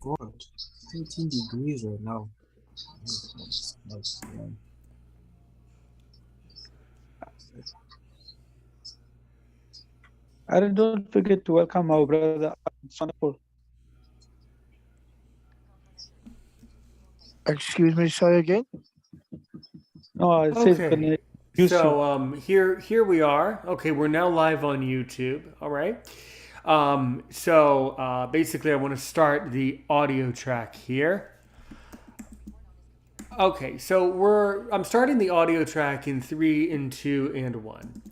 God, 13 degrees right now. Yeah. Aaron, don't forget to welcome our brother Sonapur. Excuse me, say again? No, it says Okay. gonna use you. So here we are. Okay, we're now live on YouTube. All right. Basically, I want to start the audio track here. Okay, so I'm starting the audio track in three, in two, and one.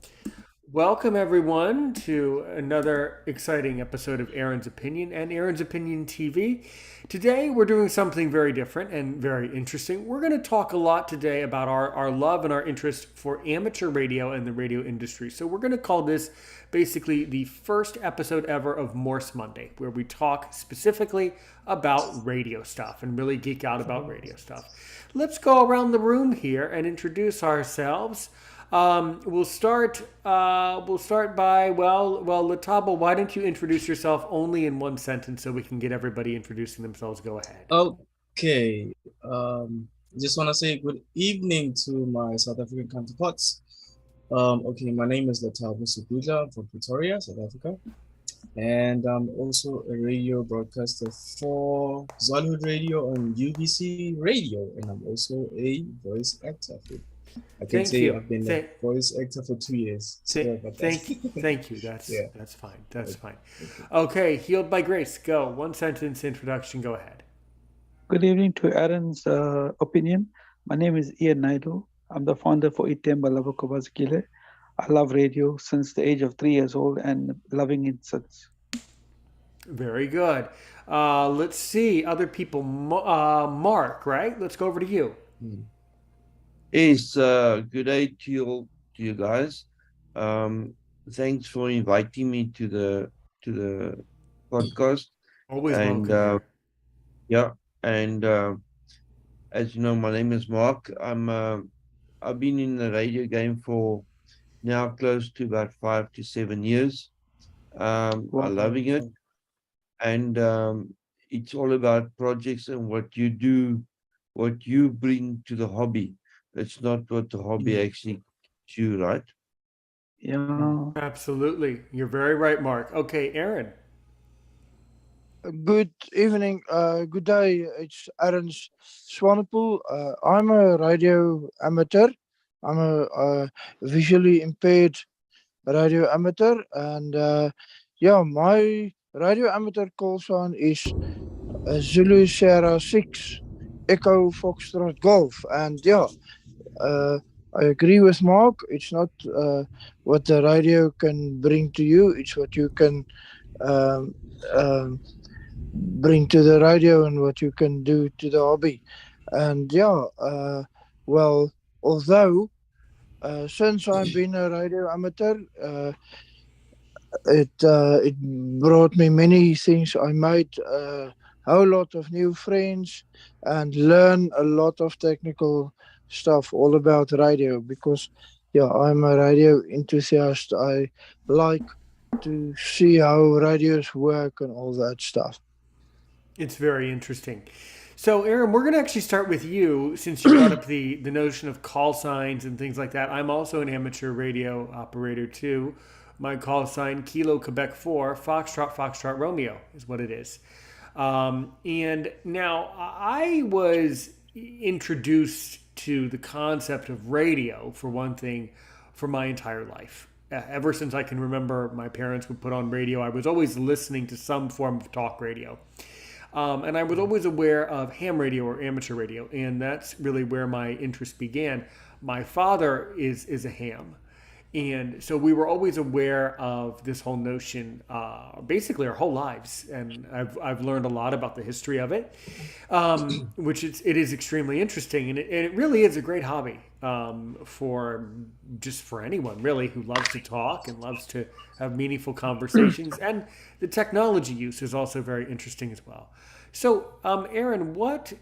Welcome everyone to another exciting episode of Aaron's Opinion and Aaron's Opinion TV. Today we're doing something very different and very interesting. We're going to talk a lot today about our love and our interest for amateur radio and the radio industry. So we're going to call this basically the first episode ever of Morse Monday, where we talk specifically about radio stuff and really geek out about radio stuff. Let's go around the room here and introduce ourselves. We'll start. We'll start by Latabo. Why don't you introduce yourself only in one sentence so we can get everybody introducing themselves? Go ahead. Okay. Just want to say good evening to my South African counterparts. Okay, my name is Latabo Subuja from Pretoria, South Africa. And I'm also a radio broadcaster for Zolhood Radio and UBC Radio. And I'm also a voice actor. I can say I've been a voice actor for 2 years. Thank you. That's fine. That's fine. Okay. Okay, Healed by Grace. Go. One sentence introduction. Go ahead. Good evening to Aaron's opinion. My name is Ian Naidu. I'm the founder for Itemba Lavakobazikile. I love radio since the age of 3 years old and loving it since. Very good. Let's see. Other people. Mark, right? Let's go over to you. Yes, good day to you guys. Thanks for inviting me to the podcast. Always welcome. Yeah, and as you know, my name is Mark. I've been in the radio game for now close to about 5 to 7 years. I'm loving it, and it's all about projects and what you do, what you bring to the hobby. It's not what the hobby actually gives you, right? Yeah. Absolutely. You're very right, Mark. Okay, Aaron. Good evening, good day. It's Aaron Swanepoel. I'm a radio amateur. I'm a visually impaired radio amateur, and my radio amateur call sign is Zulu Sierra 6 Echo Foxtrot Golf, and I agree with Mark. It's not what the radio can bring to you, it's what you can bring to the radio and what you can do to the hobby. And although since I've been a radio amateur, it brought me many things. I made a whole lot of new friends and learn a lot of technical stuff all about radio because I'm a radio enthusiast. I like to see how radios work and all that stuff. It's very interesting. So, Aaron, we're going to actually start with you since you brought up the notion of call signs and things like that. I'm also an amateur radio operator too. My call sign, Kilo Quebec 4, Foxtrot Romeo is what it is. And now I was introduced to the concept of radio, for one thing, for my entire life. Ever since I can remember, my parents would put on radio. I was always listening to some form of talk radio. And I was always aware of ham radio or amateur radio, and that's really where my interest began. My father is a ham. And so we were always aware of this whole notion, basically our whole lives. And I've learned a lot about the history of it, which it is extremely interesting. And it really is a great hobby for anyone, really, who loves to talk and loves to have meaningful conversations. And the technology use is also very interesting as well. So, Aaron, what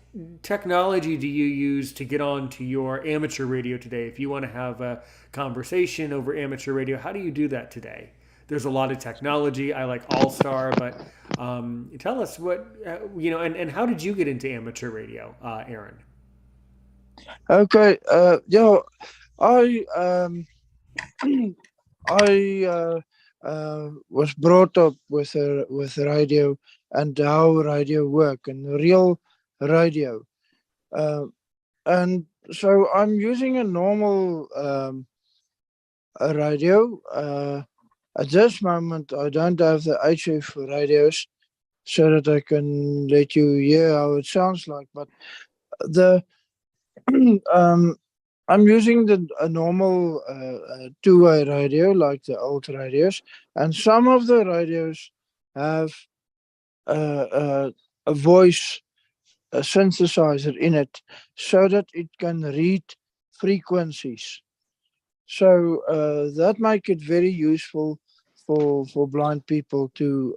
technology do you use to get on to your amateur radio today? If you want to have a conversation over amateur radio, how do you do that today? There's a lot of technology. I like All-Star, but Tell us what, and how did you get into amateur radio, Aaron? Okay. Yeah. I I was brought up with radio and how radio work and real radio. And so I'm using a normal a radio. At this moment, I don't have the HF radios so that I can let you hear how it sounds like. But the I'm using a normal two-way radio like the old radios, and some of the radios have a voice a synthesizer in it so that it can read frequencies. So that make it very useful for blind people to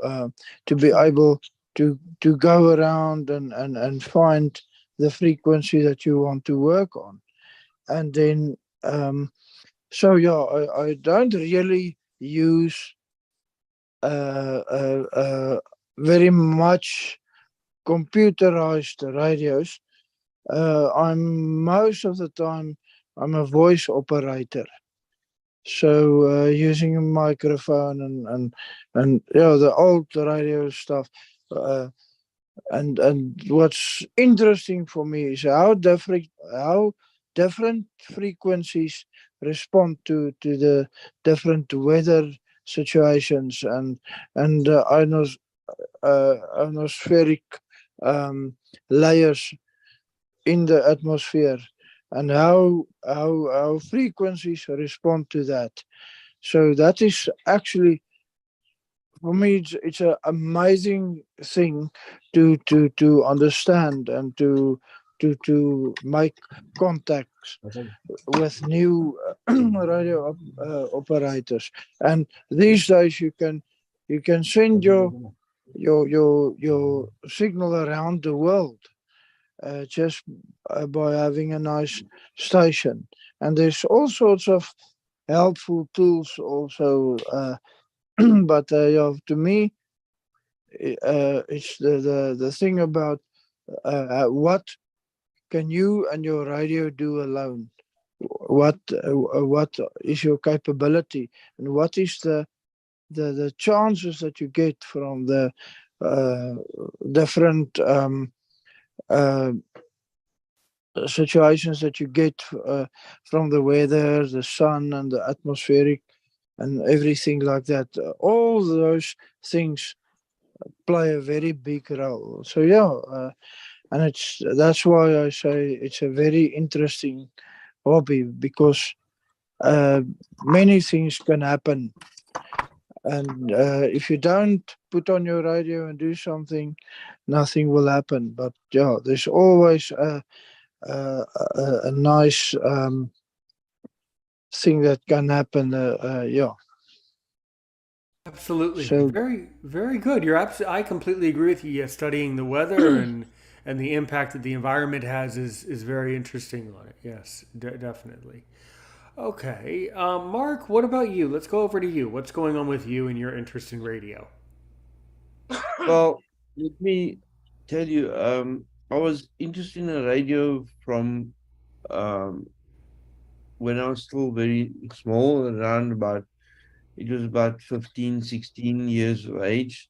be able to go around and find the frequency that you want to work on. And then so yeah, I don't really use very much computerized radios. I'm most of the time I'm a voice operator, so using a microphone and yeah, the old radio stuff. And what's interesting for me is how different frequencies respond to the different weather situations and atmospheric layers in the atmosphere and how frequencies respond to that. So that is actually for me it's an amazing thing to understand and to make contacts with new radio operators. And these days you can send your signal around the world just by having a nice station. And there's all sorts of helpful tools also. But yeah, to me, it's the thing about what can you and your radio do alone? What is your capability, and what is the chances that you get from the different uh, situations that you get from the weather, the sun, and the atmospheric, and everything like that. All those things play a very big role. So yeah, and that's why I say it's a very interesting hobby because uh, many things can happen. And if you don't put on your radio and do something, nothing will happen. But yeah, there's always a nice thing that can happen. Yeah. Absolutely, So very, very good. You're absolutely. I completely agree with you. Yeah, studying the weather and the impact that the environment has is very interesting on it. Yes, definitely. Okay, Mark, what about you? Let's go over to you. What's going on with you and your interest in radio? Well, let me tell you, I was interested in radio from um, when I was still very small, around about, it was about 15, 16 years of age,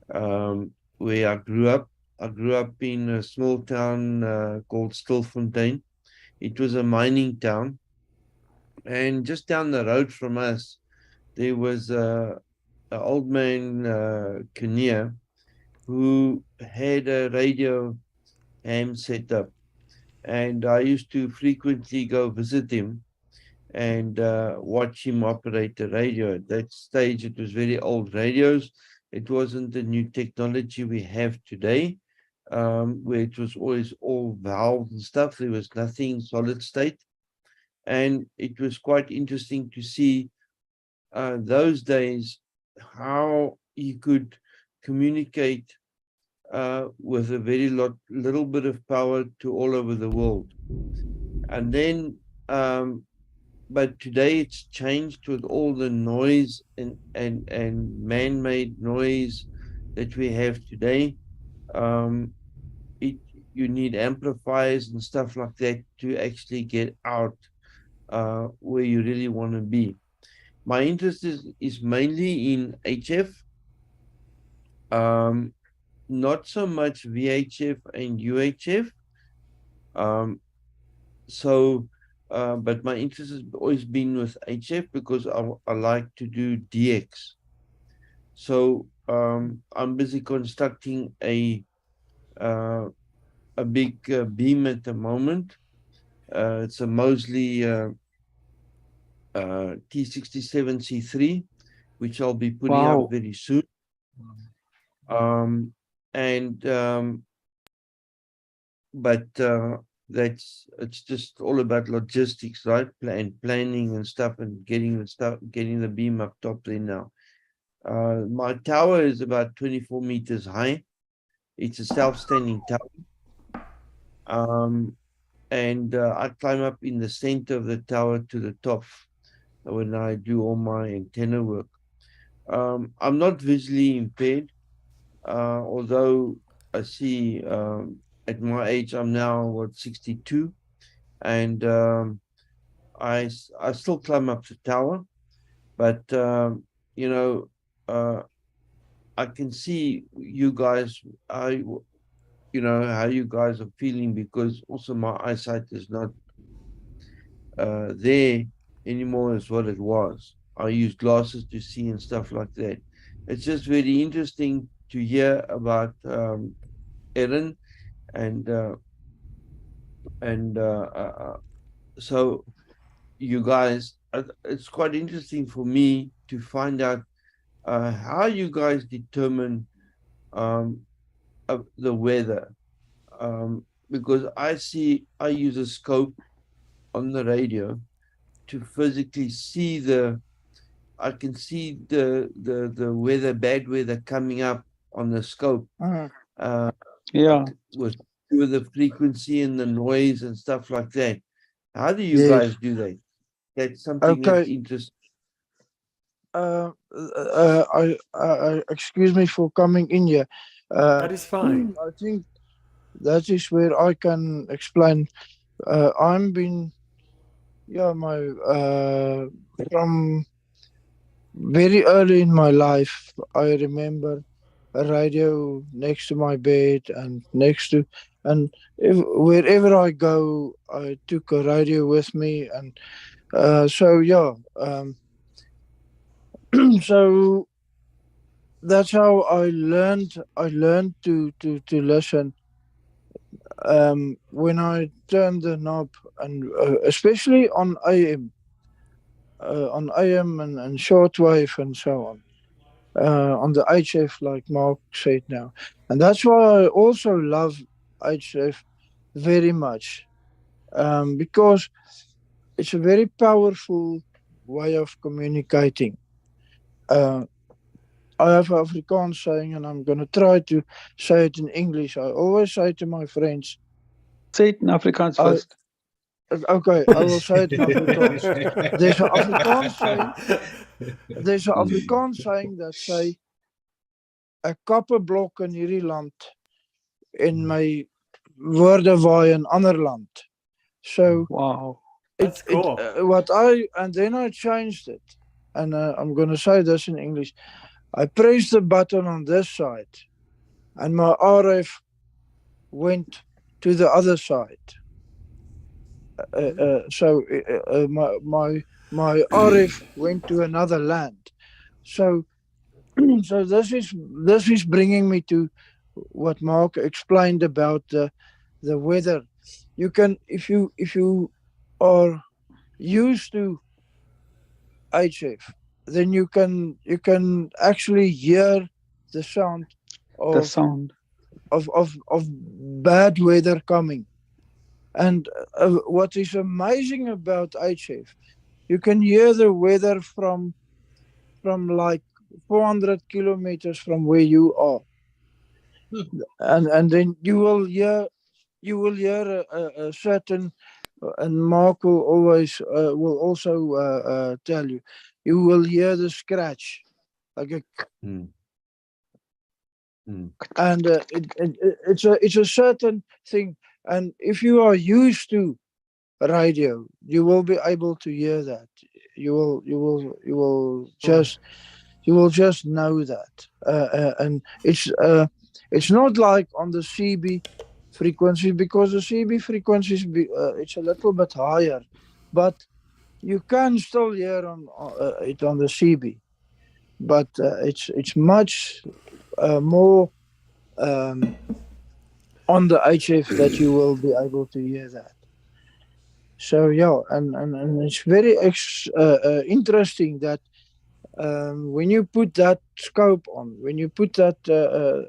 where I grew up. I grew up in a small town called Stilfontein. It was a mining town. And just down the road from us, there was an old man, Kinnear, who had a radio ham set up. And I used to frequently go visit him and watch him operate the radio. At that stage, it was very old radios. It wasn't the new technology we have today, where it was always all valves and stuff. There was nothing solid state. And it was quite interesting to see those days how you could communicate with a little bit of power to all over the world. And then but today it's changed with all the noise and man-made noise that we have today. Um, you need amplifiers and stuff like that to actually get out where you really want to be. My interest is mainly in HF, not so much VHF and UHF. Um, so, but my interest has always been with HF because I like to do DX. So I'm busy constructing uh, a big beam at the moment. It's a Mosley T67C3, which I'll be putting out Wow. very soon. Um, and but it's just all about logistics, right? Planning and stuff, and getting the beam up top there now. My tower is about 24 meters high. It's a self-standing tower. And I climb up in the center of the tower to the top when I do all my antenna work. I'm not visually impaired, although I see at my age, I'm now 62, and I still climb up the tower, but you know, I can see you guys. How you guys are feeling, because also my eyesight is not there anymore as what it was. I use glasses to see and stuff like that. It's just very interesting to hear about Erin, and and so you guys. It's quite interesting for me to find out how you guys determine the weather, because I use a scope on the radio to physically see I can see the weather, bad weather coming up on the scope. Yeah. With the frequency and the noise and stuff like that. How do you Yes. guys do that? That's something that's Okay. interesting. Excuse me for coming in here. That is fine. I think that is where I can explain. I'm been, my from very early in my life. I remember a radio next to my bed and wherever I go, I took a radio with me, and so yeah. So that's how I learned. I learned to listen. When I turned the knob, and especially on AM and shortwave and so on the HF, like Mark said now, and that's why I also love HF very much, because it's a very powerful way of communicating. I have an Afrikaans saying, and I'm going to try to say it in English. I always say to my friends, Say it in Afrikaans first. okay, I will say it in Afrikaans. There's an Afrikaans saying. There's an Afrikaans saying that say, 'n kappeblok in hierdie land en my woorde waai in ander land. So Wow. That's cool. and then I changed it, and I'm going to say this in English. I pressed the button on this side, and my RF went to the other side. So my RF went to another land. So so this is bringing me to what Mark explained about the weather. You can, if you are used to HF, then you can actually hear the sound The of sound. of bad weather coming. And what is amazing about HF, you can hear the weather from like 400 kilometers from where you are, and then you will hear a certain, and Mark will always will also tell you will hear the scratch, like a, and it's a certain thing. And if you are used to radio, you will be able to hear that. You will just know that, and it's not like on the CB frequencies, because the CB frequencies it's a little bit higher, but you can still hear it on the CB, but it's much more on the HF that you will be able to hear that. So yeah, and it's very interesting that when you put that scope on, when you put that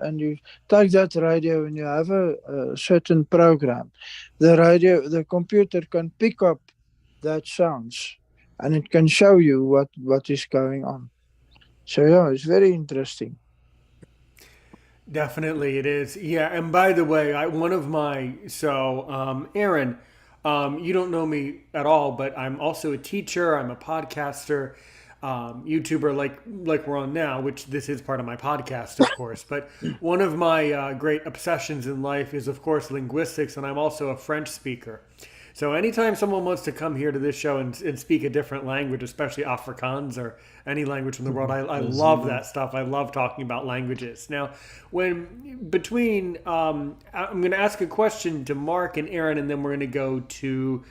and you take that radio and you have a certain program, the computer can pick up that sounds, and it can show you what is going on. So yeah, it's very interesting. Definitely, it is. Yeah, and by the way, Aaron, you don't know me at all, but I'm also a teacher. I'm a podcaster, YouTuber, like we're on now, which this is part of my podcast, of course. But one of my great obsessions in life is, of course, linguistics, and I'm also a French speaker. So anytime someone wants to come here to this show and speak a different language, especially Afrikaans or any language in the world, I love that stuff. I love talking about languages. Now, I'm going to ask a question to Mark and Aaron, and then we're going to go to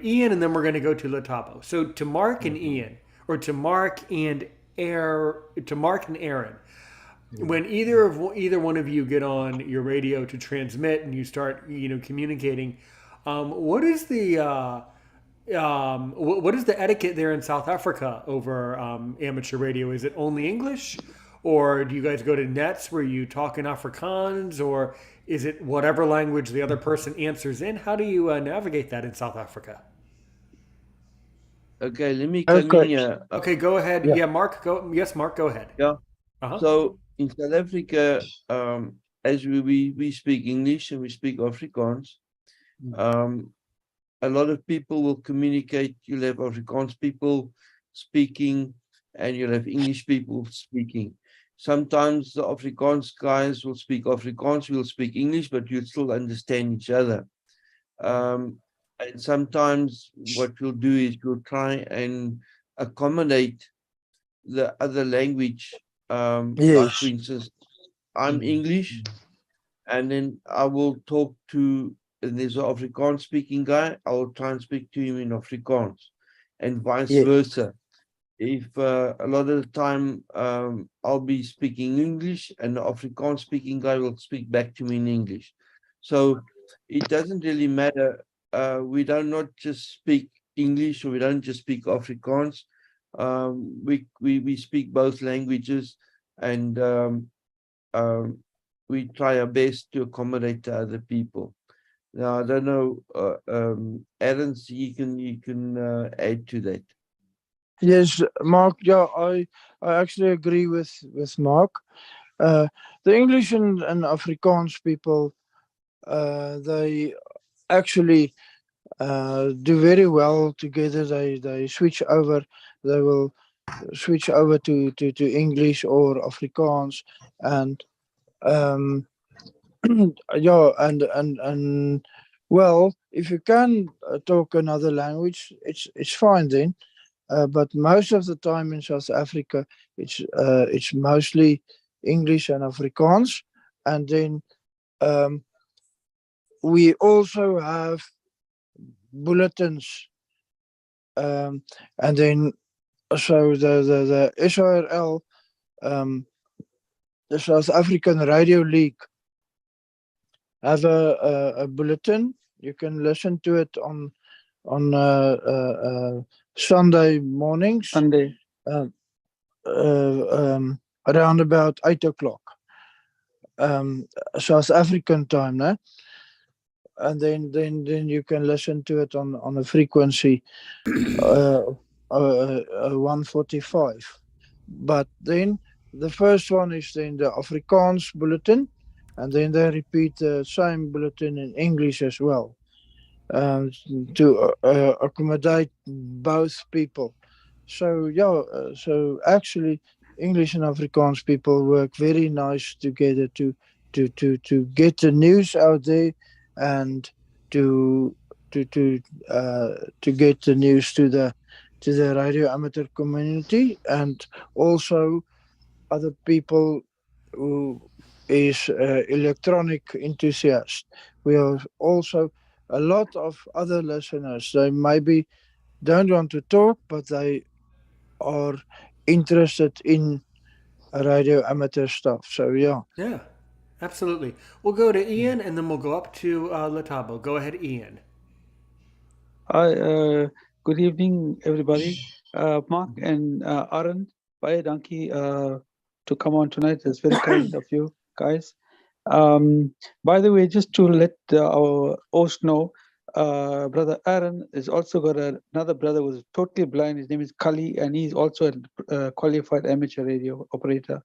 Ian, and then we're going to go to Latabo. So to Mark and Ian, or to Mark and Aaron. When either one of you get on your radio to transmit and you start communicating, what is the etiquette there in South Africa over amateur radio? Is it only English, or do you guys go to nets where you talk in Afrikaans, or is it whatever language the other person answers in? How do you navigate that in South Africa? Okay, let me come in here. Okay, go ahead. Yeah, Mark, go. Yes, Mark, go ahead. Yeah. So in South Africa, as we speak English and we speak Afrikaans, a lot of people will communicate. You'll have Afrikaans people speaking, and you'll have English people speaking. Sometimes the Afrikaans guys will speak Afrikaans, we'll speak English, but you'll still understand each other. And sometimes what we'll do is we'll try and accommodate the other language. Like for instance, I'm English, and then I will talk to, and there's an Afrikaans speaking guy, I will try and speak to him in Afrikaans, and vice versa. If a lot of the time I'll be speaking English, and the Afrikaans speaking guy will speak back to me in English. So it doesn't really matter. We don't not just speak English, or we don't just speak Afrikaans. We speak both languages, and we try our best to accommodate to other people. Now I don't know, Aaron, you can add to that. Yes, Mark. Yeah, I actually agree with Mark. The English and Afrikaans people, they actually do very well together. They switch over. They will switch over to English or Afrikaans, and yeah, and well, if you can talk another language, it's fine then. But most of the time in South Africa, it's mostly English and Afrikaans, and then we also have bulletins, and then so the SRL, the South African Radio League, have a bulletin. You can listen to it on Sunday mornings, around about 8 o'clock, South African time, né? And then you can listen to it on a frequency 145. But then the first one is then the Afrikaans bulletin, and then they repeat the same bulletin in English as well, to accommodate both people. So yeah, so actually English and Afrikaans people work very nice together to get the news out there and to to get the news to the radio amateur community, and also other people who is electronic enthusiast. We have also a lot of other listeners. They maybe don't want to talk, but they are interested in radio amateur stuff. So yeah. Yeah, absolutely. We'll go to Ian and then we'll go up to Latabo. Go ahead, Ian. Hi, good evening, everybody. Mark and Aaron, bye, donkey, to come on tonight. It's very kind of you guys. By the way, just to let our host know, brother Aaron is also got another brother who's totally blind. His name is Kali, and he's also a qualified amateur radio operator.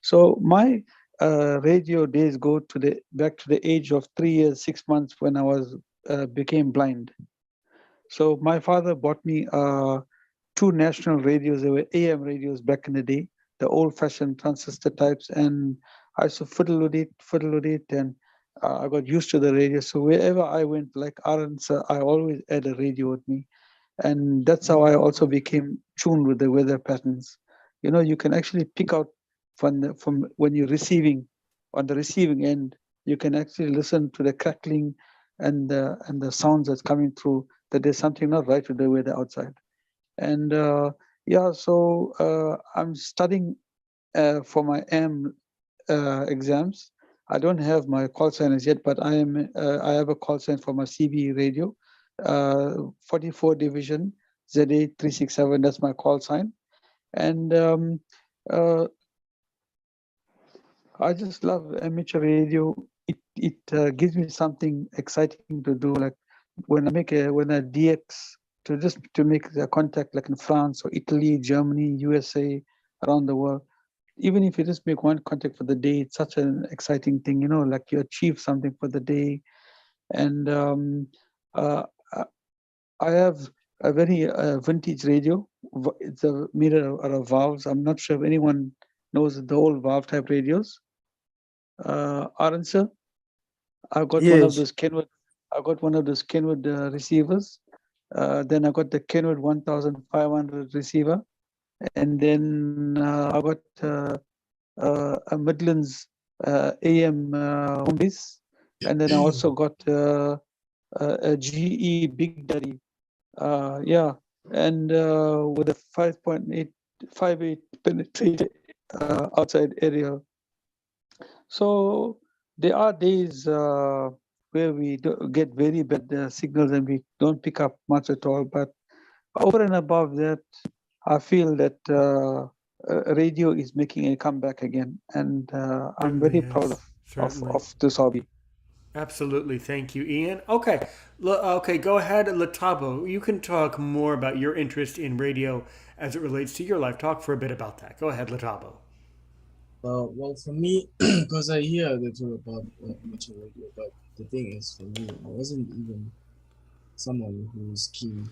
So my radio days go to back to the age of 3 years, 6 months when I was became blind. So my father bought me 2 national radios. They were AM radios back in the day, the old-fashioned transistor types, and I used to fiddle with it, and I got used to the radio. So wherever I went, like Aaron sir, I always had a radio with me, and that's how I also became tuned with the weather patterns. You know, you can actually pick out from when you're receiving, on the receiving end, you can actually listen to the crackling and the sounds that's coming through, that there's something not right with the weather outside. And yeah, so I'm studying for my AM exams. I don't have my call sign as yet, but I have a call sign for my CB radio, 44 division ZA 367. That's my call sign, and I just love amateur radio. It gives me something exciting to do, like when I DX to make the contact, like in France or Italy, Germany, USA, around the world. Even if you just make one contact for the day, it's such an exciting thing, you know, like you achieve something for the day. And I have a very vintage radio. It's a mirror out of valves. I'm not sure if anyone knows the old valve type radios. Aaron sir, I've got one of those Kenwood. I got one of those Kenwood receivers. Then I got the Kenwood 1500 receiver, and then I got a Midlands AM home base, and then I also got a GE Big Daddy, yeah, and with a 5.8 penetrated outside area. So there are days where we get very bad signals and we don't pick up much at all. But over and above that, I feel that radio is making a comeback again, and I'm very proud of this hobby. Absolutely, thank you, Ian. Okay, okay, go ahead, Latabo. You can talk more about your interest in radio as it relates to your life. Talk for a bit about that. Go ahead, Latabo. Well, for me, because I hear a little about amateur radio, but the thing is, for me, I wasn't even someone who was keen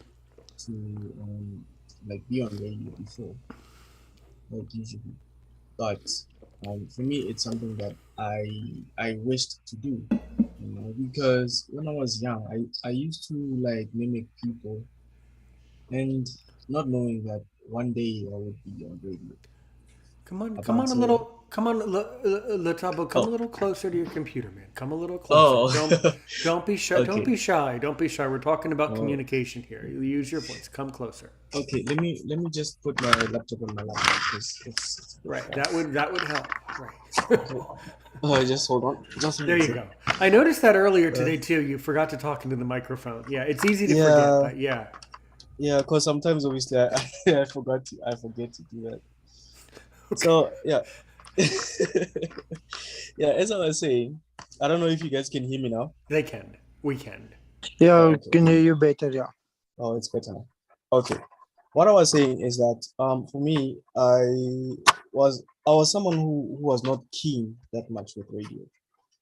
to like be on radio before, like usually. But for me, it's something that I wished to do, you know, because when I was young, I used to like mimic people, and not knowing that one day I would be on radio. Come on, Latabo, come a little closer to your computer, man. Come a little closer. Don't be shy. Okay. Don't be shy. Don't be shy. We're talking about communication here. You use your voice. Come closer. Okay, let me just put my laptop on my lap because it's right. That would help. Right. Just hold on. There you go. I noticed that earlier today too. You forgot to talk into the microphone. Yeah, it's easy to forget, but yeah. Yeah, because sometimes obviously I forget to do that. So yeah, yeah. As I was saying, I don't know if you guys can hear me now. They can. We can. Yeah, okay. Can hear you better. Yeah. Oh, it's better now. Okay. What I was saying is that for me, I was someone who was not keen that much with radio,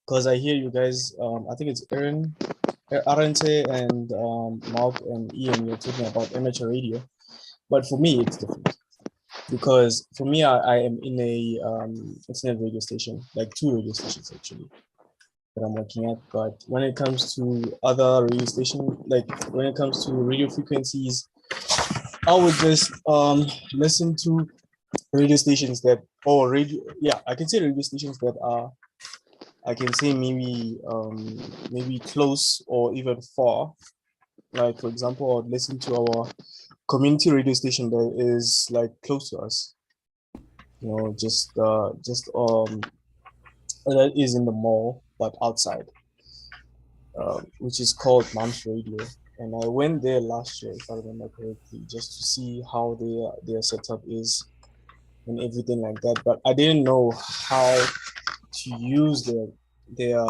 because I hear you guys. I think it's Arante and Mark and Ian. You're talking about amateur radio, but for me, it's different. because for me, I am in a internet radio station, like 2 radio stations actually that I'm working at. But when it comes to other radio station, like when it comes to radio frequencies, I would just listen to radio stations that, or radio, yeah, I can say radio stations that are, I can say maybe close or even far. Like for example, I'd listen to our community radio station that is like close to us. You know, just that is in the mall but outside, which is called Mom's Radio. And I went there last year, if I remember correctly, just to see how their setup is and everything like that. But I didn't know how to use their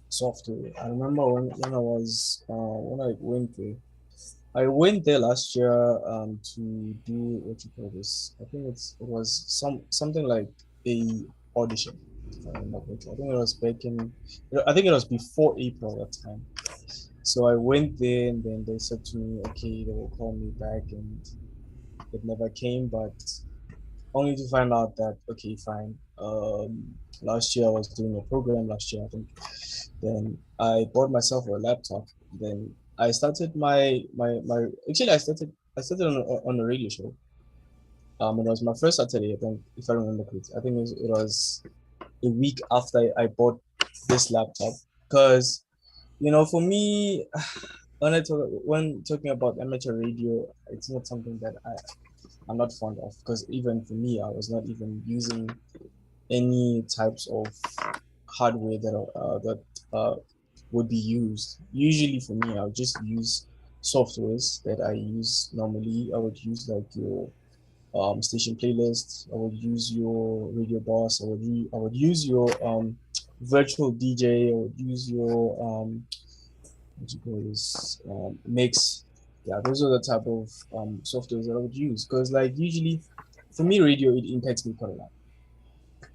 software. I remember when I was when I went there last year to do what you call this. I think it was something like a audition. If I remember correctly. I think it was back in. I think it was before April that time. So I went there and then they said to me, okay, they will call me back, and it never came. But only to find out that okay, fine. Last year I was doing a program last year, I think. Then I bought myself a laptop. Then I started my actually I started on a radio show. It was my first Saturday, I think, if I remember correctly. I think it was a week after I bought this laptop, because for me, when talking about amateur radio, it's not something that I'm not fond of, because even for me, I was not even using any types of hardware that would be used. Usually for me, I would just use softwares that I use normally. I would use like your station playlist. I would use your radio boss. I would use your virtual DJ. I would use your what you call this mix. Yeah, those are the type of softwares that I would use, because like usually for me radio it impacts me quite a lot.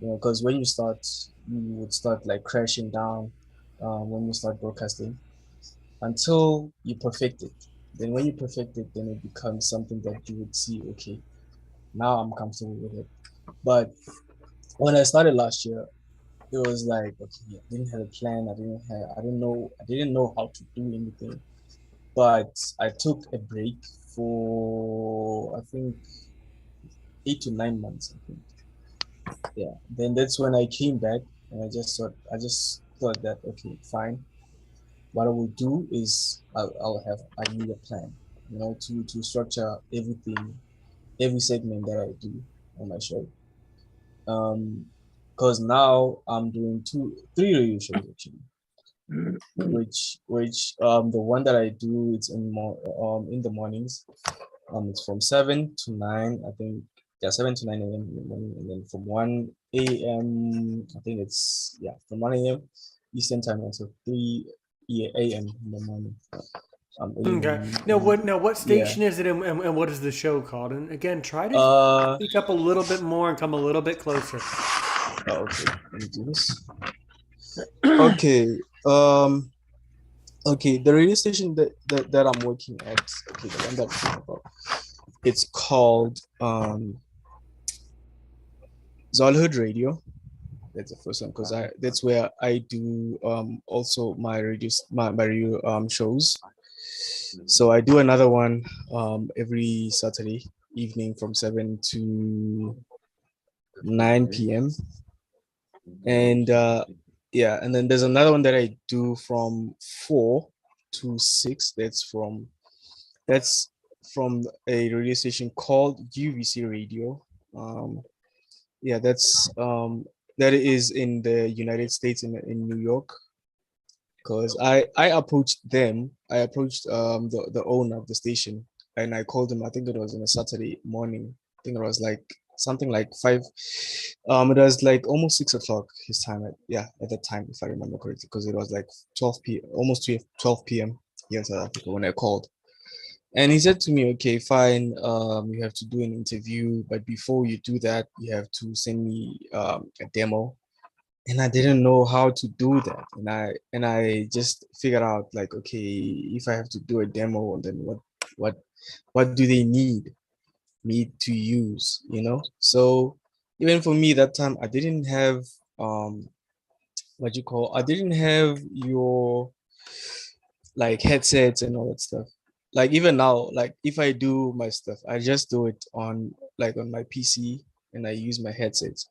Because when you start, you would start like crashing down when you start broadcasting until you perfect it. Then when you perfect it, then it becomes something that you would see, okay, now I'm comfortable with it. But when I started last year, it was like, okay, I didn't have a plan. I didn't know how to do anything. But I took a break for, I think, 8 to 9 months, I think. Yeah. Then that's when I came back, and I just thought that, okay, fine. What I will do is I need a plan, to structure everything, every segment that I do on my show. Because now I'm doing 3 radio shows actually, which the one that I do, it's in the mornings. It's from 7 to 9, I think. Yeah, 7 to 9 a.m. in the morning, and then from 1 a.m. I think it's, yeah, from 1 a.m. Eastern time until 3 a.m. in the morning. Okay. Now what Yeah. station is it, and what is the show called? And again, try to Uh. speak up a little bit more and come a little bit closer. Okay. Let me do this. Okay. Okay. The radio station that I'm working at. Okay, the one that I'm talking about. It's called Zolhood Radio. That's the first one, because that's where I do also my radio shows. So I do another one every Saturday evening from 7 to 9 p.m. And yeah, and then there's another one that I do from 4 to 6. That's from a radio station called UVC Radio. Yeah, that is in the United States, in New York. Because I approached the owner of the station, and I called him. I think it was on a Saturday morning. I think it was like something like 5. It was like almost 6 o'clock his time. At that time, if I remember correctly, because it was like 12 p.m. here in South Africa when I called. And he said to me, okay, fine, you have to do an interview, but before you do that, you have to send me a demo. And I didn't know how to do that. And I just figured out, like, okay, if I have to do a demo, then what do they need? me to use, So even for me that time, I didn't have I didn't have your like headsets and all that stuff. Like even now, like if I do my stuff, I just do it on my PC and I use my headsets.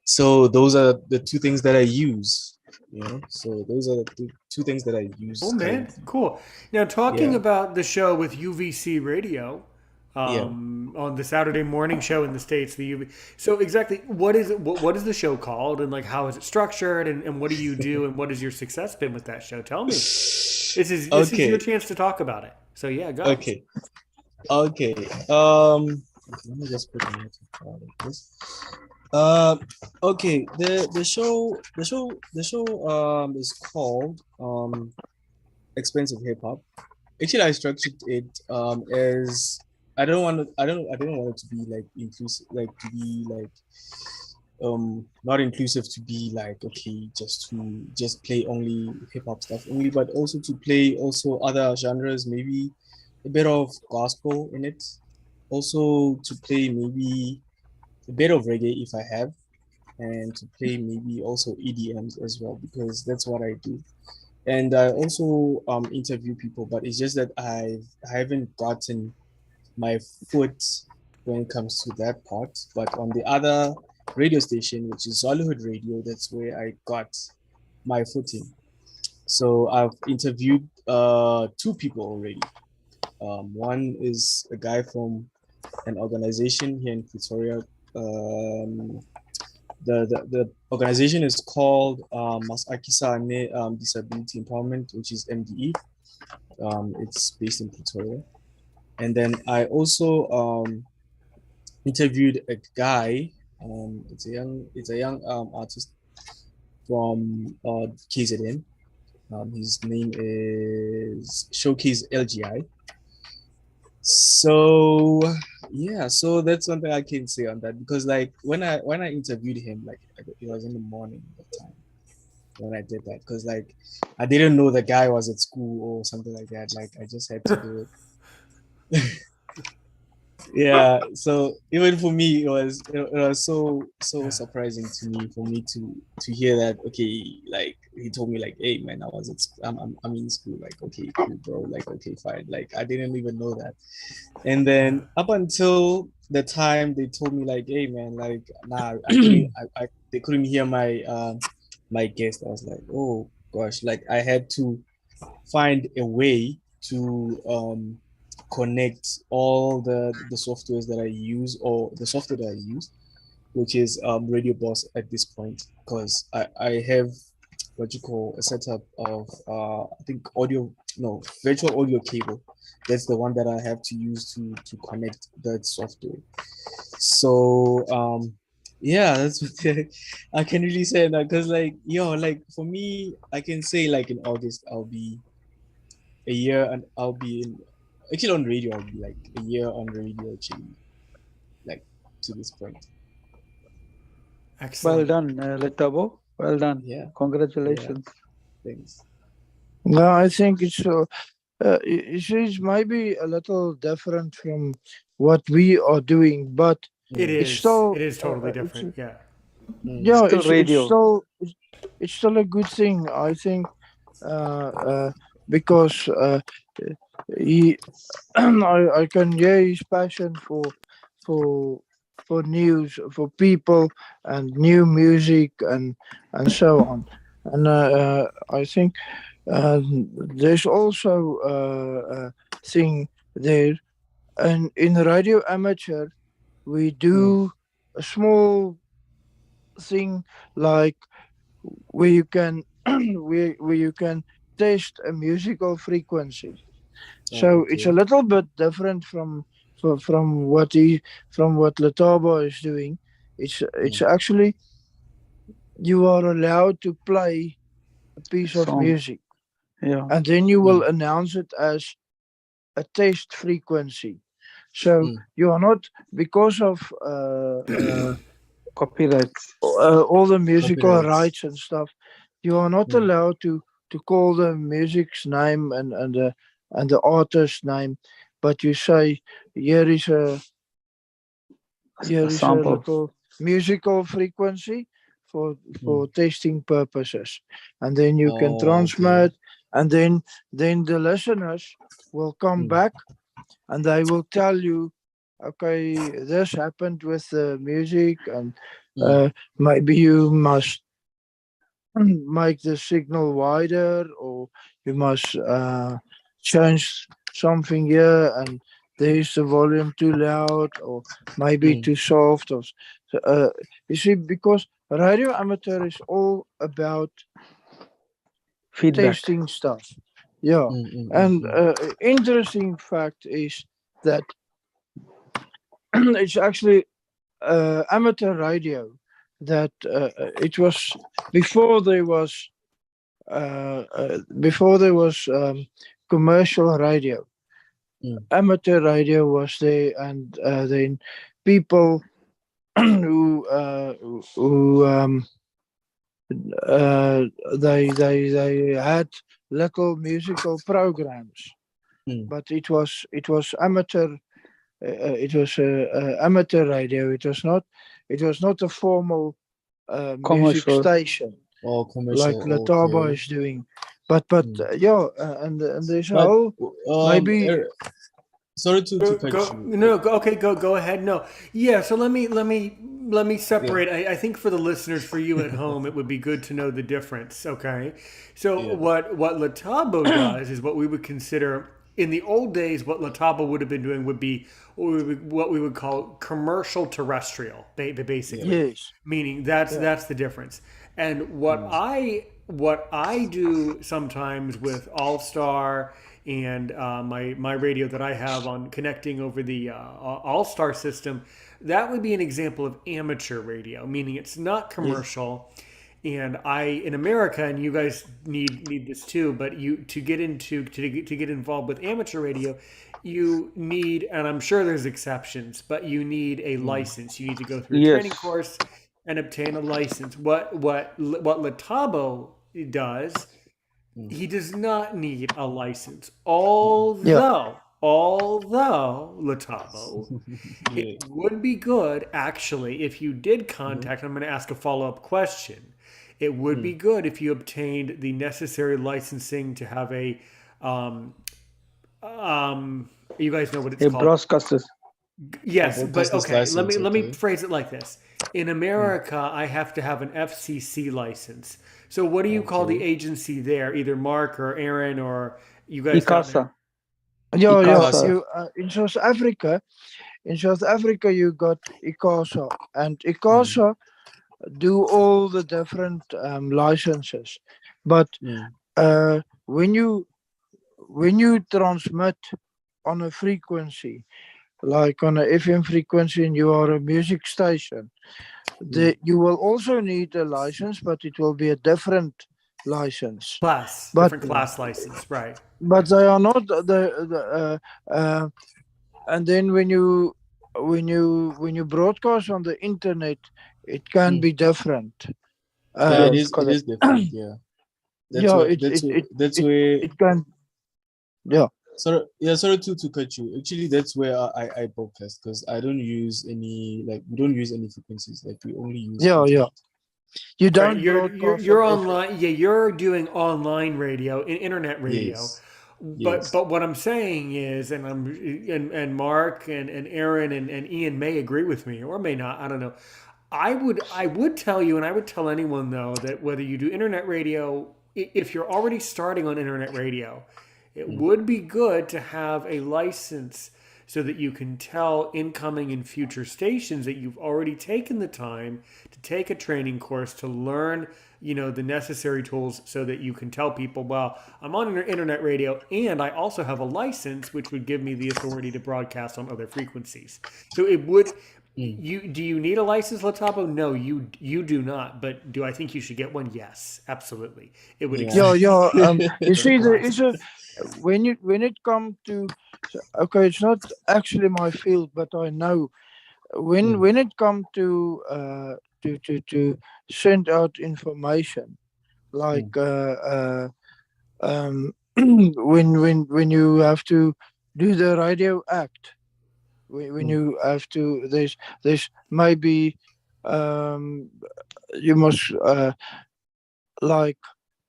So those are the two things that I use, So those are the two things that I Oh use man, currently. cool. Now talking Yeah, about the show with UVC Radio, yeah. on the Saturday morning show in the States, the UV. So exactly, what is it? What is the show called, and like how is it structured, and what do you do, and what has your success been with that show? Tell me. This is your Okay, chance to talk about it. So yeah, go. okay, okay. Let me just put a note of this. Uh, okay. The show is called Expensive Hip Hop. Actually, I structured it as I don't want it to be like inclusive, like to be like not inclusive, to be like okay, just play only hip hop stuff only, but also to play also other genres, maybe a bit of gospel in it, also to play maybe a bit of reggae if I have, and to play maybe also EDMs as well, because that's what I do. And I also interview people, but it's just that I haven't gotten my foot when it comes to that part. But on the other radio station, which is Hollywood Radio, that's where I got my footing. So I've interviewed two people already. One is a guy from an organization here in Pretoria. The organization is called Masakisane Disability Empowerment, which is MDE. It's based in Pretoria. And then I also interviewed a guy. It's a young artist from KZN. His name is Showcase LGI. So yeah, so that's one thing I can say on that, because like when I interviewed him, like it was in the morning at the time when I did that, because like I didn't know the guy was at school or something like that. Like I just had to do it. Yeah, so even for me it was so Yeah. surprising to me, for me to hear that. Okay, like he told me like, hey man, I'm in school. Like, okay, cool bro, like okay fine, like I didn't even know that. And Yeah. then up until the time they told me like, hey man, like nah, I couldn't they couldn't hear my guest. I was like, oh gosh, like I had to find a way to connect all the softwares that I use, or the software that I use, which is Radio Boss at this point, because I have what you call a setup of I think audio, no, virtual audio cable. That's the one that I have to use to connect that software. So yeah, that's what I can really say that, because like like for me, I can say like in August I'll be a year, and I'll be in actually on radio. I'll be like a year on radio actually, like to this point. Well Excellent. done, Letabo. Well done. Yeah, yeah. Congratulations. Thanks. No, I think it's maybe a little different from what we are doing, but It Mm, it's is. still It is totally it's different. Yeah. mm, yeah, Still radio. it's still a good thing, I think, because he I can hear his passion for for news, for people, and new music, and so on. And I think there's also a thing there, and in radio amateur we mm. do a small thing like where you can where you can test a musical frequency. Oh, So it's a okay. little bit different from what from what Letaba is doing. It's Mm, actually you are allowed to play a piece of Song. music, Yeah. and then you will mm, announce it as a test frequency. So mm, you are not, because of Copyrights. all the musical copyrights. rights and stuff, you are not Mm, allowed to call the music's name and the artist's name, but you say here is here is a sample. little musical frequency for testing purposes, and then you can transmit, and then the listeners will come back and they will tell you, okay, this happened with the music, and maybe you must make the signal wider, or you must change something here, and there is the volume too loud, or maybe too soft, or you see, because radio amateur is all about Feedback. testing stuff. Yeah. And interesting fact is that it's actually amateur radio, that it was before there was commercial radio. Amateur radio was there, and then people who they had little musical programs, but it was amateur. It was amateur radio. It was not a formal music Commercial. station or commercial, like Lataba is doing. But yeah, and there's a But whole maybe. Sorry to cut Go, you. no, okay, go ahead. No, yeah. So let me separate. I think for the listeners, for you at home, it would be good to know the difference. Okay, so what Latabo does is what we would consider in the old days. What Latabo would have been doing would be what we would call commercial terrestrial, basically. Yes. Meaning that's the difference. And what I do sometimes with All Star and my radio that I have on connecting over the All Star system, that would be an example of amateur radio, meaning it's not commercial. And in America, and you guys need this too, but to get involved with amateur radio, you need, and I'm sure there's exceptions, but you need a license. You need to go through a training course and obtain a license. What Latabo does, he does not need a license. Although Latabo, it would be good actually if you did contact. I'm going to ask a follow-up question. It would be good if you obtained the necessary licensing to have a you guys know what it's called. Broadcasters. Yes, but okay. Let me phrase it like this. In America, I have to have an FCC license. So what do you call the agency there? Either Mark or Aaron or you guys? ICASA. In South Africa, you got ICASA, and ICASA do all the different licenses. But when you transmit on a frequency, like on a FM frequency, and you are a music station, you will also need a license, but it will be a different license. Different class license, right? But they are not and then when you broadcast on the internet, it can be different. It is different. Yeah. That's where it can. Yeah. Sorry to cut you. Actually, that's where I broadcast, because I don't use any, we don't use any frequencies. Like, we only use. You don't. Right, you're online. Yeah, you're doing online radio, internet radio. Yes. But what I'm saying is, and Mark and Aaron and Ian may agree with me or may not. I don't know. I would tell you, and I would tell anyone though, that whether you do internet radio, if you're already starting on internet radio, it would be good to have a license so that you can tell incoming and future stations that you've already taken the time to take a training course to learn, the necessary tools, so that you can tell people, well, I'm on internet radio and I also have a license which would give me the authority to broadcast on other frequencies. So it would. Do you need a license, Latabo? No, you do not. But do I think you should get one? Yes, absolutely. It would. You see, there is when it comes to, okay, it's not actually my field, but I know when it comes to send out information, like when you have to do the radio act, when you have to. There's maybe you must like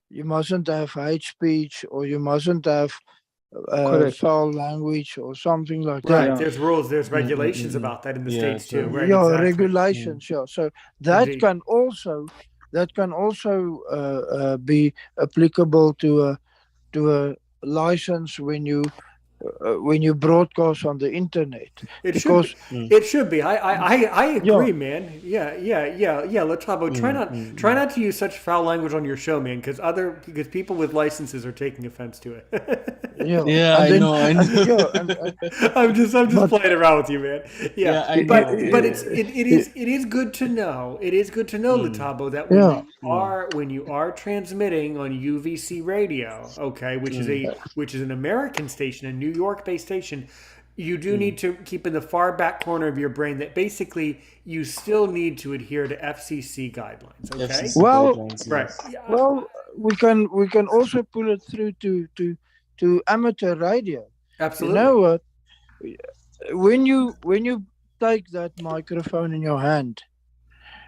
you mustn't have hate speech, or you mustn't have Correct. foul language or something like Right. that. Yeah. There's rules, there's Mm, mm, regulations mm, mm. about that in the Yeah, States too. so Right. Yeah, Exactly. regulations. Yeah, so that Indeed. can also be applicable to a license when you broadcast on the internet, It should be. because It should be. I yeah, agree, man. Yeah. Latabo, try mm. not to use such foul language on your show, man, because people with licenses are taking offense to it. yeah, Yeah, and I then know, I and know. yeah, I'm just but playing around with you, man. Yeah, Yeah, I but know, I but know. it is good to know. It is good to know, Mm, Latabo, that yeah, when you are transmitting on UVC radio, okay, mm, which is an American station, a New York based station, you do mm. need to keep in the far back corner of your brain that basically you still need to adhere to FCC guidelines. Okay, FCC well, guidelines, right? yes. Yeah, well, we can also pull it through to amateur radio. You absolutely. know what? When you take that microphone in your hand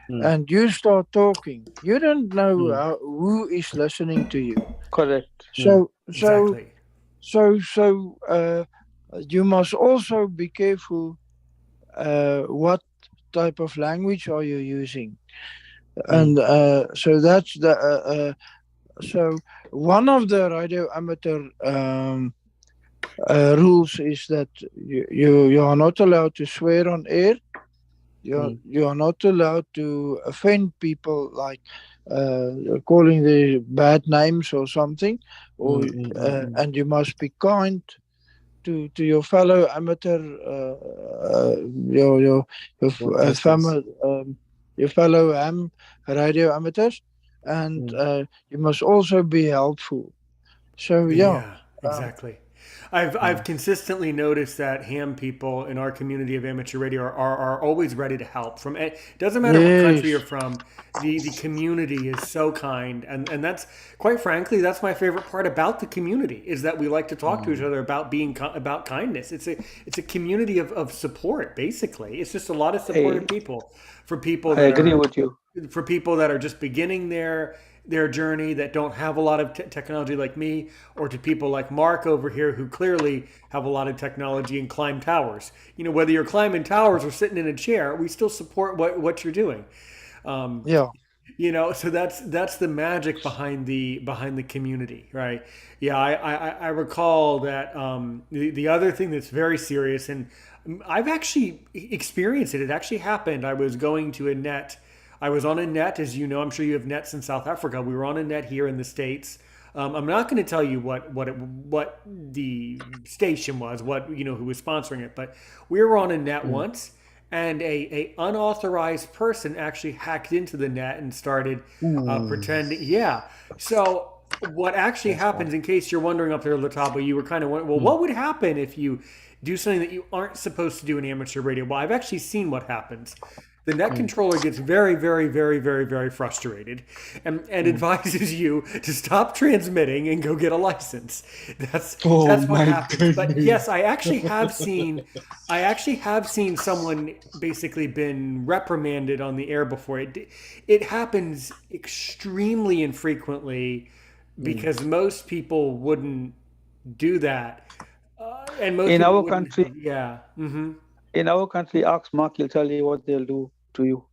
Mm, and you start talking, you don't know mm, who is listening to you. Correct. mm, Exactly. So you must also be careful what type of language are you using, mm, and so that's the so one of the radio amateur rules is that you are not allowed to swear on air. mm, You are not allowed to offend people, like calling the bad names or something, or mm, mm, mm, mm. and you must be kind to your fellow amateur, your Broadcasters. your fellow radio amateurs, and Mm, you must also be helpful. So yeah, Yeah, um, exactly. I've mm, consistently noticed that ham people in our community of amateur radio are always ready to help. From it doesn't matter what country you're yes, from, the community is so kind, and that's quite frankly that's my favorite part about the community is that we like to talk to each mm. other about about kindness. It's a community of support basically. It's just a lot of supportive Hey, people for people I that agree are with you. just beginning their journey that don't have a lot of technology like me, or to people like Mark over here who clearly have a lot of technology and climb towers. Whether you're climbing towers or sitting in a chair, we still support what you're doing. Um, yeah, so that's the magic behind the community, right? Yeah, I recall that the other thing that's very serious, and I've actually experienced it. It actually happened. I was on a net, as you know. I'm sure you have nets in South Africa. We were on a net here in the States. I'm not going to tell you what the station was, who was sponsoring it, but we were on a net Mm. once, and a unauthorized person actually hacked into the net and started Ooh, pretending. Yeah. So what actually that's bad. happens, in case you're wondering up there at the top, you were kind of wondering, well, Mm, what would happen if you do something that you aren't supposed to do in amateur radio? Well, I've actually seen what happens. The net mm, controller gets very, very, very, very, very frustrated and mm. advises you to stop transmitting and go get a license. Oh That's what my happens. But yes, goodness. I actually have seen someone basically been reprimanded on the air before. It happens extremely infrequently Mm, because most people wouldn't do that, and most In people our wouldn't. country, Yeah. in our country, ask Mark, he'll tell you what they'll do to you.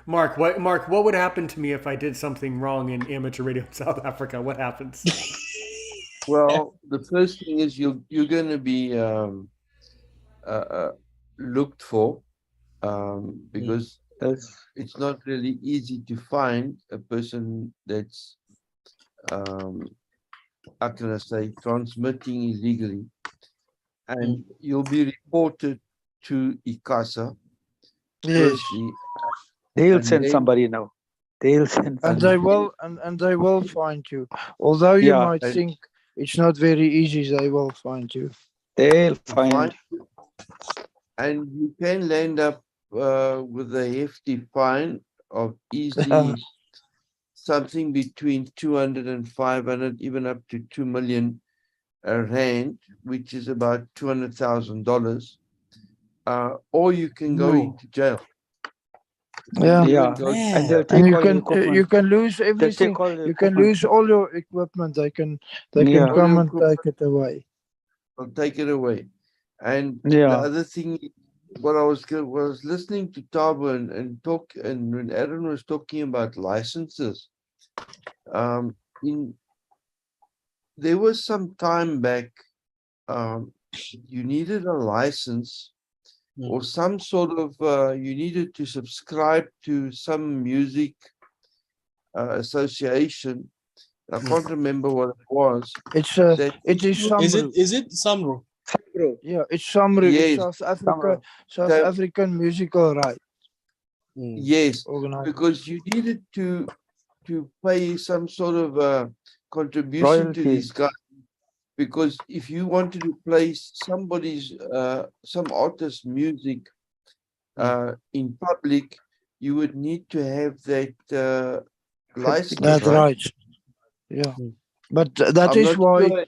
Mark, what would happen to me if I did something wrong in amateur radio in South Africa? What happens? Well, the first thing is you're going to be looked for mm, because That's it's not really easy to find a person that's how can I say transmitting illegally, mm. and you'll be reported to ICASA yes, firstly, they'll and send then somebody now. They'll send and and they somebody. will then and they will find you. Although you Yeah, might and think it's not very easy, they will find you. they'll to find. find and you can land up with a hefty fine of easily something between 200 and 500, even up to 2 million rand, which is about $200,000. or you can go No. into jail. Yeah. You Yeah, would go to and Man. they'll And take you all your can equipment. lose They'll everything. take all the You can equipment. lose all your equipment. They can Yeah, all come your and take it away. will take it away. And the yeah, other thing, what I was listening to Tabo and talk, and when Aaron was talking about licenses, um, in there was some time back, you needed a license Mm. or some sort of you needed to subscribe to some music association. I Mm. can't remember what it was. It's That it if is you, Samru. Is it Samro? Yeah, it's Samru. It's yes, South Africa, camera. South that, African Musical Rights Mm. yes, Organization. because you needed to pay some sort of contribution to Royalty. these guys. Because if you wanted to play somebody's some artist's music in public, you would need to have that license, That's Certification. right? right. Yeah, Mm. but that I'm is not why. sure.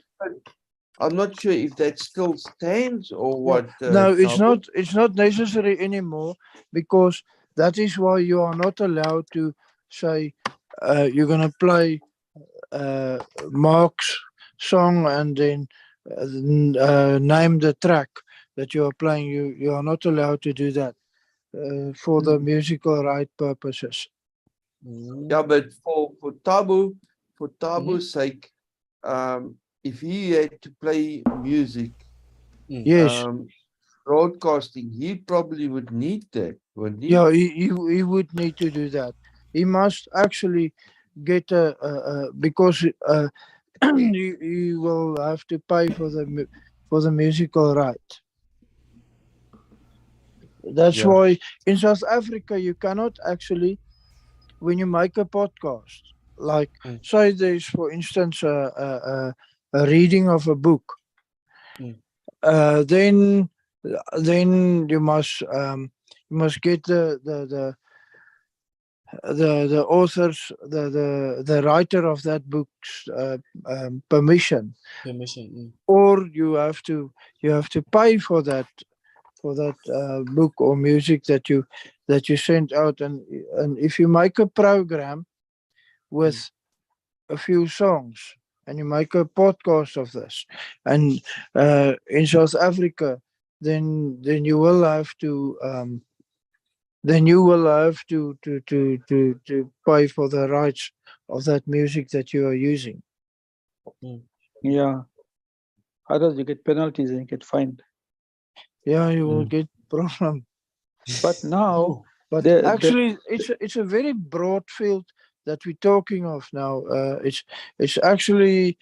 I'm not sure if that still stands or Yeah. what. No, it's Tabo. not. It's not necessary anymore because that is why you are not allowed to say you're gonna play Mark's song and then name the track that you are playing. You are not allowed to do that for the musical right purposes. Mm. Yeah, but for Tabu's sake, if he had to play music, Mm. Yes. broadcasting, he probably would need that, wouldn't he? Yeah, he would need to do that. He must actually get because you will have to pay for for the musical right. That's Yeah. why in South Africa you cannot actually, when you make a podcast, like Mm. say there's for instance a reading of a book, Mm. then you must get the author's the writer of that book's permission, Permission. Mm. or you have to pay for that book or music that you send out, and if you make a program with a few songs and you make a podcast of this, and in South Africa, then you will have to to pay for the rights of that music that you are using. Mm. Yeah, otherwise you get penalties and you get fined. Yeah, you will get problem. But now Oh. But the actually, it's a very broad field that we're talking of now. It's actually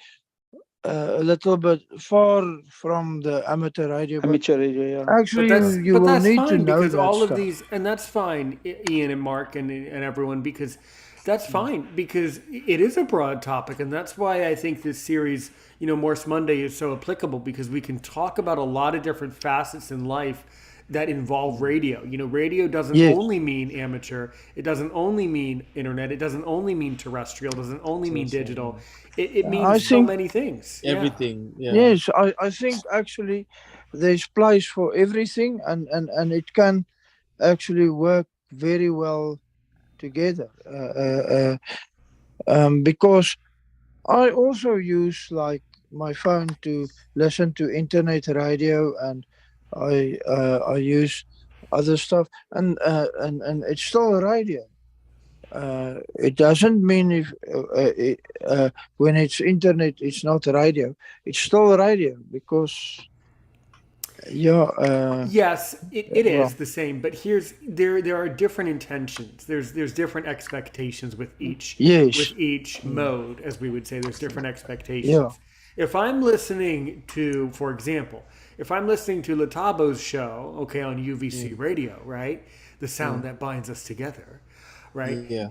a little bit far from the amateur radio, but amateur radio, yeah. actually you But will that's need to fine know because that all of stuff. these, and that's fine, Ian and Mark and everyone, because that's fine because it is a broad topic, and that's why I think this series, Morse Monday, is so applicable because we can talk about a lot of different facets in life that involve radio. Radio doesn't Yes, only mean amateur. It doesn't only mean internet. It doesn't only mean terrestrial. It doesn't only mean Terrestrial, digital. yeah. It I means so think many things. Yeah. Everything. Yeah. yes, I think actually there's place for everything, and it can actually work very well together. Because I also use like my phone to listen to internet radio, and I use other stuff, and it's still a radio. It doesn't mean if when it's internet, it's not radio. It's still radio because yeah. Yes, it Well, is the same, but there are different intentions. There's different expectations yes, with each mode, as we would say. There's different yeah, expectations. If I'm listening to, for example, if I'm listening to Latabo's show, okay, on UVC Mm. radio, right, the sound Mm. that binds us together, right, Yeah.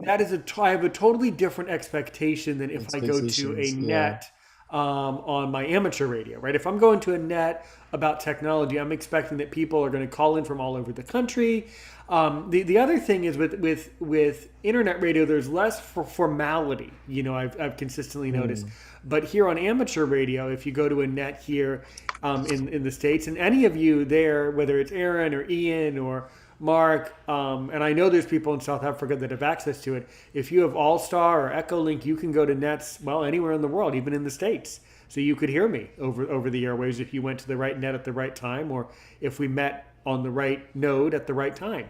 that is I have a totally different expectation than if I go to a Expectations. Yeah. net on my amateur radio, right? If I'm going to a net about technology, I'm expecting that people are going to call in from all over the country. The other thing is with internet radio, there's less formality. I've consistently noticed. But here on amateur radio, if you go to a net here in the States, and any of you there, whether it's Aaron or Ian or Mark, and I know there's people in South Africa that have access to it. If you have All-Star or Echolink, you can go to nets, well, anywhere in the world, even in the States. So you could hear me over the airwaves if you went to the right net at the right time, or if we met on the right node at the right time.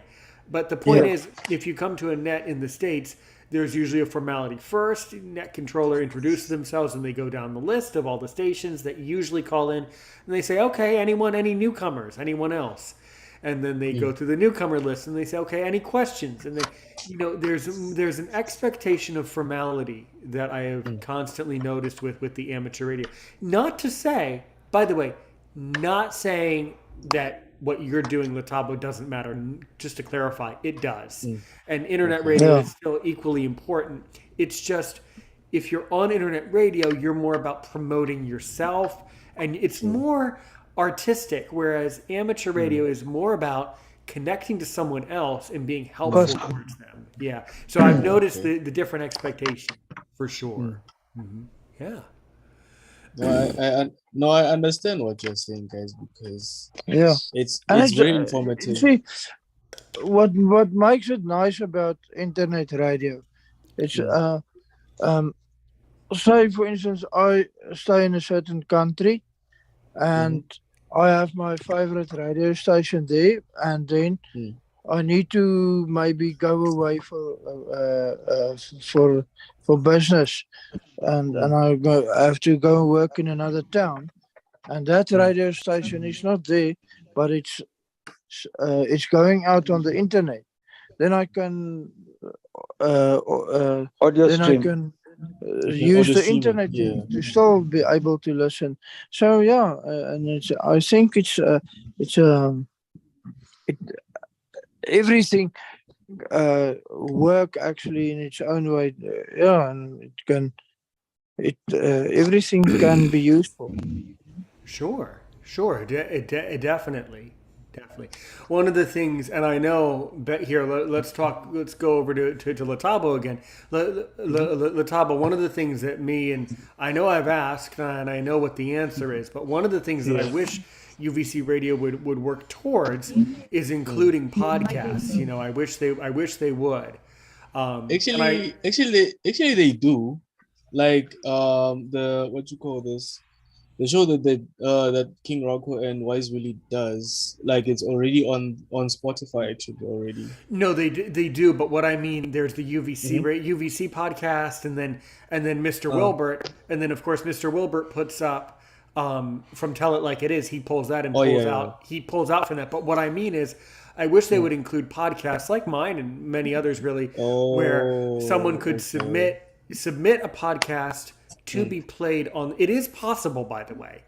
But the point is, if you come to a net in the States, there's usually a formality. First, net controller introduces themselves and they go down the list of all the stations that usually call in. And they say, okay, anyone, any newcomers, anyone else? And then they go through the newcomer list and they say, okay, any questions? And then, there's an expectation of formality that I have constantly noticed with the amateur radio. Not to say, by the way, not saying that what you're doing, Latabo, doesn't matter. Just to clarify, it does. And internet radio is still equally important. It's just, if you're on internet radio, you're more about promoting yourself, and it's more artistic, whereas amateur radio is more about connecting to someone else and being helpful towards them. Yeah. So I've noticed the different expectation, for sure. Yeah. No, I understand what you're saying, guys, because it's And very informative. See, what makes it nice about internet radio, it's say for instance, I stay in a certain country, and I have my favorite radio station there, and then I need to maybe go away for business, and I have to go and work in another town, and that radio station is not there, but it's going out on the internet. Then I can Audio then stream. I can use the internet to still be able to listen. So and I think everything work actually in its own way. And everything can be useful. Sure. Definitely. One of the things, and I know, here, let's go over to Latabo again. Latabo, one of the things that and I know I've asked, and I know what the answer is, but one of the things that I wish UVC Radio would work towards is including podcasts. I wish they would. Actually, they do. Like the show that King Rocco and Wise Willie does, like, it's already on Spotify actually already. No, they do. But what I mean, there's the UVC podcast, and then Mr. Wilbert, and then of course Mr. Wilbert puts up from Tell It Like It Is. He pulls that and pulls out. He pulls out from that. But what I mean is, I wish they would include podcasts like mine and many others, really, where someone could submit a podcast to be played on. It is possible, by the way,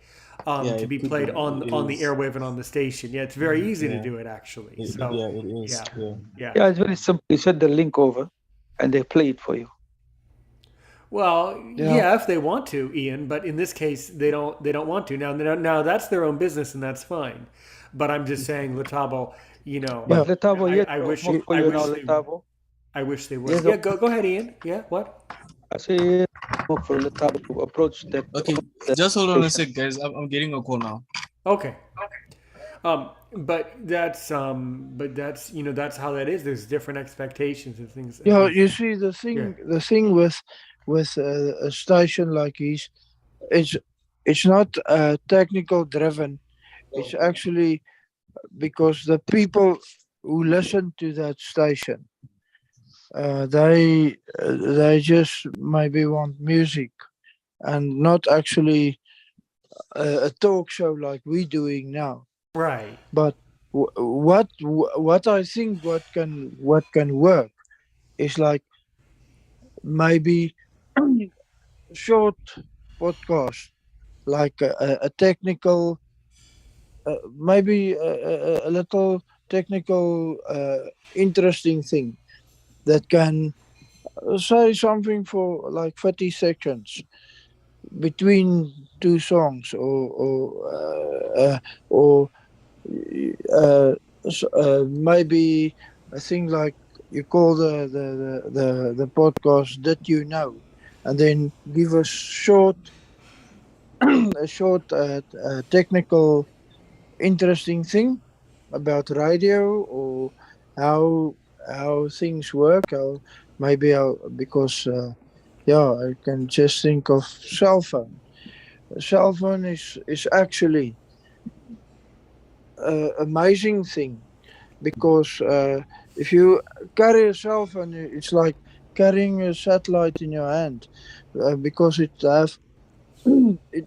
to be played on the airwave and on the station. Yeah, it's very easy to do it, actually. It is. Yeah, it's very simple. You set the link over, and they play it for you. Well, if they want to, Ian, but in this case, they don't want to. Now that's their own business, and that's fine. But I'm just saying, Latabo, But Latabo, I wish they would. Yeah, go ahead, Ian. Yeah, what? I say for Latabo to approach that. Okay, just hold on a sec, guys. I'm getting a call now. Okay. But that's that's how that is. There's different expectations and things. Yeah, you see the thing with a station like this, it's not technical driven. It's actually because the people who listen to that station, they just maybe want music, and not actually a talk show like we're doing now. Right. But what I think what can work is like maybe short podcast, like a technical, maybe a little technical interesting thing that can say something for like 30 seconds. between two songs, or maybe a thing like you call the podcast that you know, and then give us a short technical interesting thing about radio, or how things work, how maybe how, because yeah, I can just think of cell phone. A cell phone is actually an amazing thing, because if you carry a cell phone, it's like carrying a satellite in your hand, because it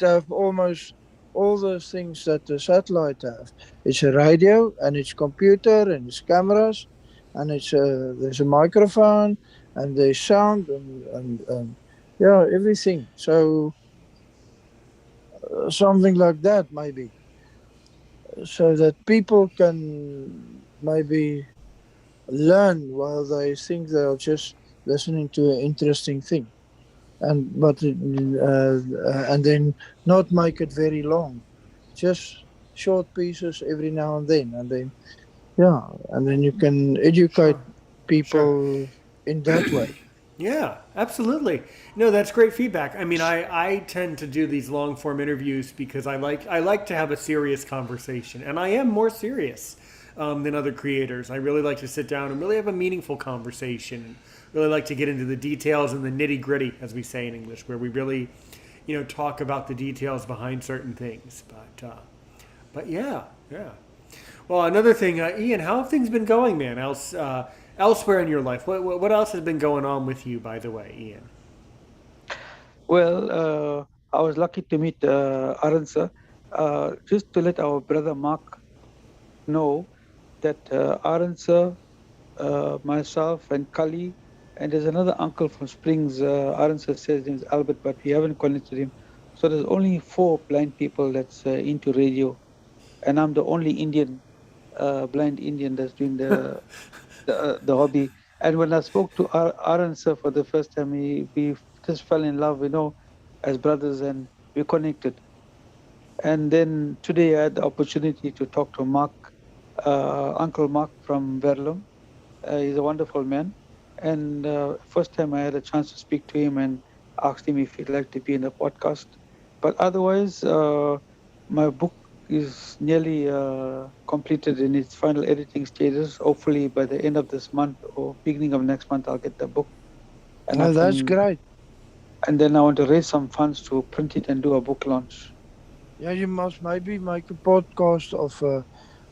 have almost all the things that the satellite have. It's a radio, and it's computer, and it's cameras, and it's there's a microphone, and there's sound, and yeah, everything. So something like that maybe, so that people can maybe learn while they think they are just listening to an interesting thing, and then not make it very long, just short pieces every now and then, yeah, and then you can educate Sure. Sure. people in that way. Yeah, absolutely. No, that's great feedback. I mean, I tend to do these long form interviews because I like to have a serious conversation, and I am more serious than other creators. I really like to sit down and really have a meaningful conversation. Really like to get into the details and the nitty gritty, as we say in English, where we really, talk about the details behind certain things. But yeah, yeah. Well, another thing, Ian, how have things been going, man? Elsewhere in your life, what else has been going on with you, by the way, Ian? Well, I was lucky to meet Aransa. Just to let our brother Mark know that Aransa, myself, and Kali, and there's another uncle from Springs. Aransa says his name is Albert, but we haven't connected him. So there's only 4 blind people that's into radio, and I'm the only Indian, blind Indian that's doing the hobby. And when I spoke to Aaron sir for the first time, we just fell in love, as brothers, and we connected. And then today I had the opportunity to talk to Mark, Uncle Mark from Verlum. He's a wonderful man. And first time I had a chance to speak to him and asked him if he'd like to be in the podcast. But otherwise, my book is nearly completed in its final editing stages. Hopefully by the end of this month or beginning of next month, I'll get the book. And Well, that's great. And then I want to raise some funds to print it and do a book launch. Yeah, you must maybe make a podcast of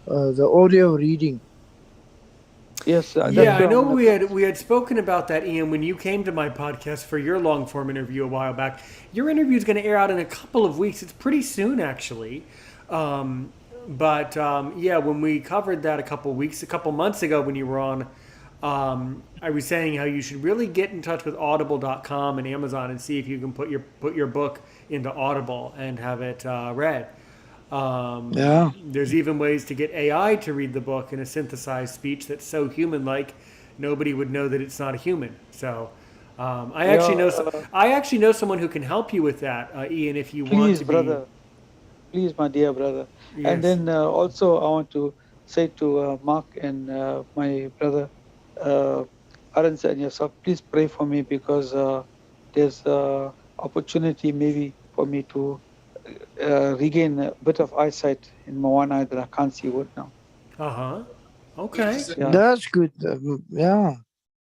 the audio reading. Yes, yeah, I know we had spoken about that, Ian, when you came to my podcast for your long form interview a while back. Your interview is going to air out in a couple of weeks. It's pretty soon, actually. Yeah, when we covered that a couple months ago when you were on, I was saying how you should really get in touch with Audible.com and Amazon and see if you can put your book into Audible and have it read. Yeah. There's even ways to get AI to read the book in a synthesized speech that's so human-like, nobody would know that it's not a human. So, I actually know someone who can help you with that, Ian. If you want to brother. Please, my dear brother. Yes. And then also I want to say to Mark and my brother, Arans and yourself, please pray for me, because there's opportunity maybe for me to regain a bit of eyesight in my one eye that I can't see good now. Okay. Yeah. That's good. Yeah.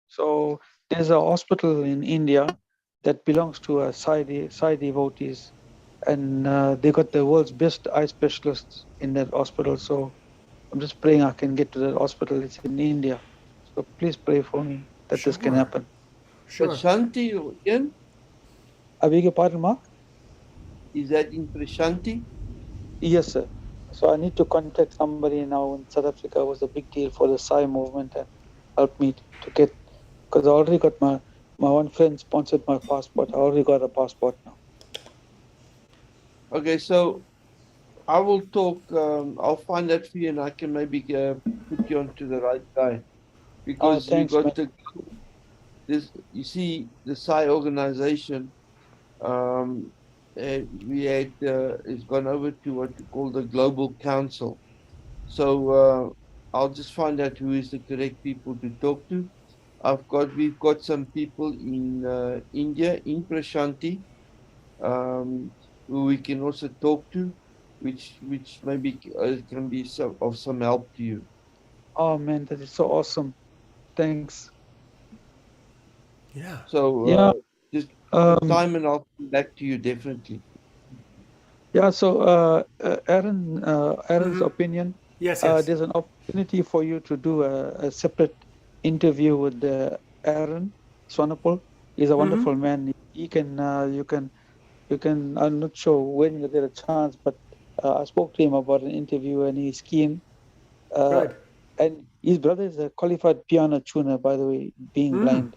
So there's a hospital in India that belongs to a Sai devotees, and they got the world's best eye specialists in that hospital. So I'm just praying I can get to that hospital. It's in India. So please pray for me that this can happen. Sure. Prashanti, Ian? I beg your pardon, Mark? Is that in Prashanti? Yes, sir. So I need to contact somebody now in South Africa. It was a big deal for the Sai movement and help me to get, because I already got my one friend sponsored my passport. I already got a passport now. Okay, so I will talk. I'll find that for you, and I can maybe put you onto the right guy, because thanks, you got this. You see, the Sai organization we had it's gone over to what we call the Global Council. So I'll just find out who is the correct people to talk to. We've got some people in India, in Prashanti, um, who we can also talk to, which maybe can be of some help to you. Oh man, that is so awesome. Thanks. Yeah. So Yeah. just some Um, time and I'll come back to you definitely. yeah. So, Aaron's Mm-hmm. opinion. Yes, yes. There's an opportunity for you to do a separate interview with Aaron Swanepoel. He's a Mm-hmm. wonderful man. He can, you can. I'm not sure when you get a chance, but I spoke to him about an interview, and he's keen. Uh, Good. and his brother is a qualified piano tuner, by the way, being Mm. blind.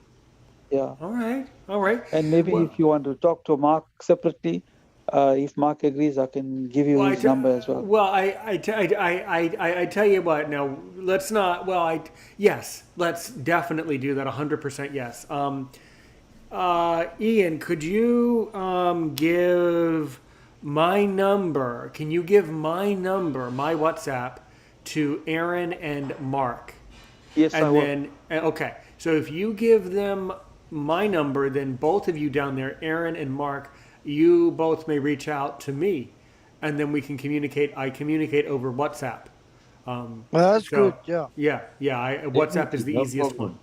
Yeah. All right. All right. And maybe Well, if you want to talk to Mark separately, if Mark agrees, I can give you well, his number as well. I tell you what. Now, let's not. Well, yes, let's definitely do that. 100% yes. Ian, could you give my number? Can you give my number, my WhatsApp, to Aaron and Mark? Yes, I And will. then, okay. So if you give them my number, then both of you down there, Aaron and Mark, you both may reach out to me, and then we can communicate. I communicate over WhatsApp. Well, that's So good. Yeah. yeah, WhatsApp is Definitely, the no easiest one. problem.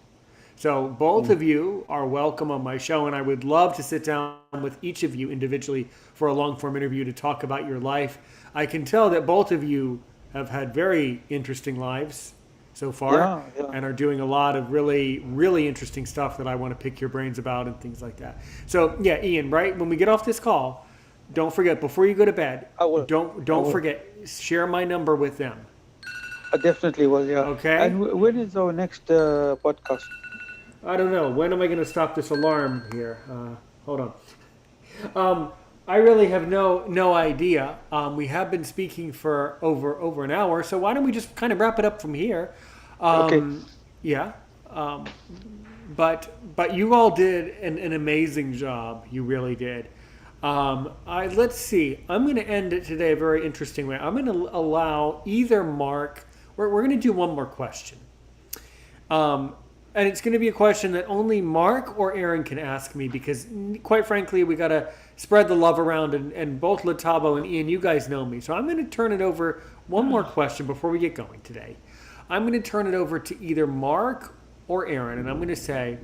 So both Mm. of you are welcome on my show, and I would love to sit down with each of you individually for a long form interview to talk about your life. I can tell that both of you have had very interesting lives so far Yeah, yeah. and are doing a lot of really, really interesting stuff that I want to pick your brains about and things like that. So yeah, Ian, right when we get off this call, don't forget before you go to bed, I will. I don't will. forget share my number with them. I definitely will. Yeah. And Okay? when is our next podcast? I don't know. When am I going to stop this alarm here? Hold on. I really have no idea. We have been speaking for over an hour, so why don't we just kind of wrap it up from here? Okay. Yeah. Um, but you all did an amazing job. You really did. Let's see. I'm going to end it today a very interesting way. I'm going to allow either Mark. We're going to do one more question. And it's going to be a question that only Mark or Aaron can ask me because, quite frankly, we got to spread the love around. And both Latabo and Ian, you guys know me. So I'm going to turn it over one more question before we get going today. I'm going to turn it over to either Mark or Aaron. And I'm going to say,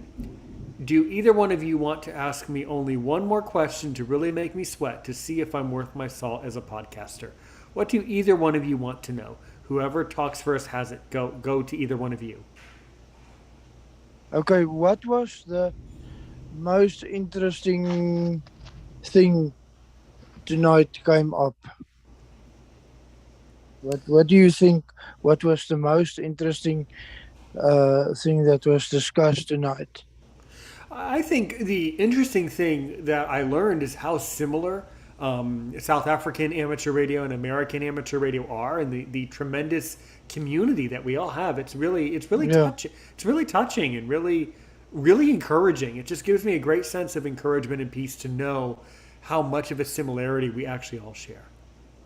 do either one of you want to ask me only one more question to really make me sweat to see if I'm worth my salt as a podcaster? What do either one of you want to know? Whoever talks first has it. Go to either one of you. Okay. What was the most interesting thing tonight came up? What do you think? What was the most interesting thing that was discussed tonight? I think the interesting thing that I learned is how similar South African amateur radio and American amateur radio are, and the tremendous community that we all have. Yeah. It's really touching and really encouraging. It just gives me a great sense of encouragement and peace to know how much of a similarity we actually all share.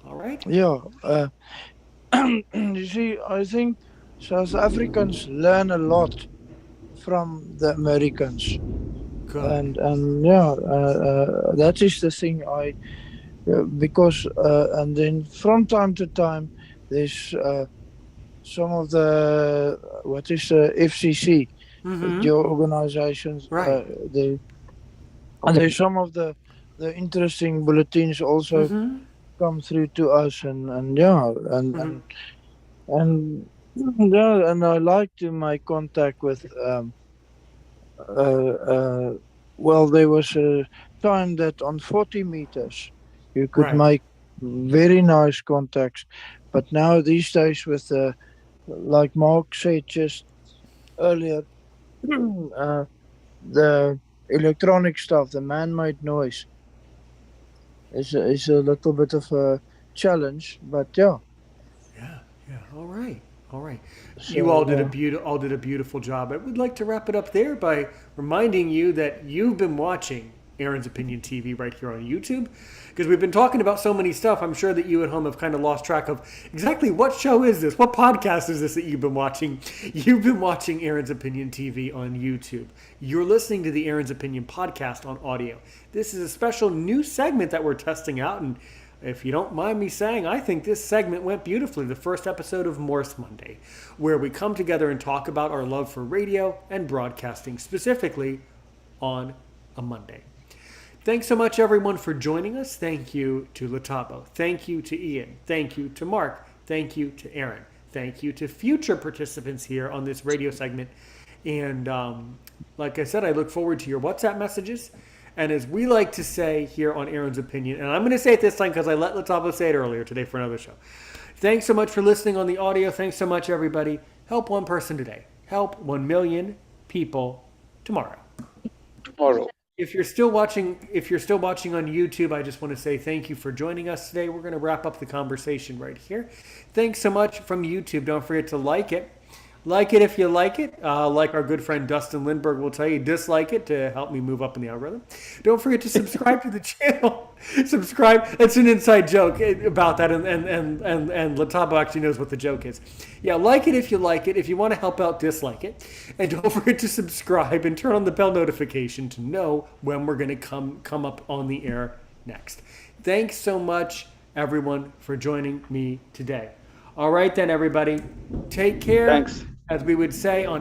All right. Yeah. You see, I think South Africans learn a lot from the Americans, Good. and yeah, that is the thing. Because and then from time to time, there's some of the what is the FCC, Mm-hmm. your organizations. Right. And there's some of the interesting bulletins also Mm-hmm. come through to us, and yeah, Mm-hmm. and yeah, and I like to make contact with uh, uh, well, there was a time that on 40 meters you could Right. make very nice contacts, but now these days with like Mark said just earlier, the electronic stuff, the man-made noise is a little bit of a challenge, but yeah. Yeah, yeah. All right, all right. You So yeah. all did a beautiful job. I would like to wrap it up there by reminding you that you've been watching Aaron's Opinion TV right here on YouTube. Because we've been talking about so many stuff, I'm sure that you at home have kind of lost track of exactly what show is this? What podcast is this that you've been watching? You've been watching Aaron's Opinion TV on YouTube. You're listening to the Aaron's Opinion podcast on audio. This is a special new segment that we're testing out, and if you don't mind me saying, I think this segment went beautifully. The first episode of Morse Monday, where we come together and talk about our love for radio and broadcasting, specifically on a Monday. Thanks so much, everyone, for joining us. Thank you to Latabo. Thank you to Ian. Thank you to Mark. Thank you to Aaron. Thank you to future participants here on this radio segment. And like I said, I look forward to your WhatsApp messages. And as we like to say here on Aaron's Opinion, and I'm going to say it this time because I let Latabo say it earlier today for another show. Thanks so much for listening on the audio. Thanks so much, everybody. Help one person today. Help 1 million people tomorrow. If you're still watching on YouTube, I just want to say thank you for joining us today. We're going to wrap up the conversation right here. Thanks so much from YouTube. Don't forget to like it. Like it if you like it. Like our good friend Dustin Lindbergh will tell you, dislike it to help me move up in the algorithm. Don't forget to subscribe to the channel. Subscribe. It's an inside joke about that, and Latabo actually knows what the joke is. Yeah, like it if you like it. If you want to help out, dislike it. And don't forget to subscribe and turn on the bell notification to know when we're going to come up on the air next. Thanks so much, everyone, for joining me today. All right, then, everybody. Take care. Thanks. As we would say in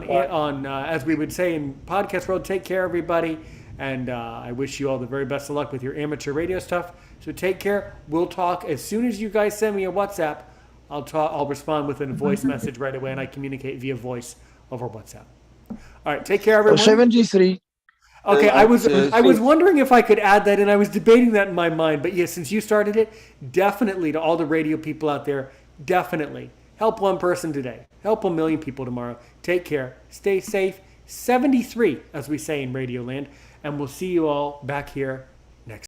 podcast world, take care, everybody. And I wish you all the very best of luck with your amateur radio stuff. So take care. We'll talk as soon as you guys send me a WhatsApp. I'll respond with a voice message right away, and I communicate via voice over WhatsApp. All right, take care, everyone. 73. Okay, I was wondering if I could add that, and I was debating that in my mind. But yes, since you started it, definitely to all the radio people out there, definitely help one person today. Help 1 million people tomorrow. Take care. Stay safe. 73, as we say in Radio Land. And we'll see you all back here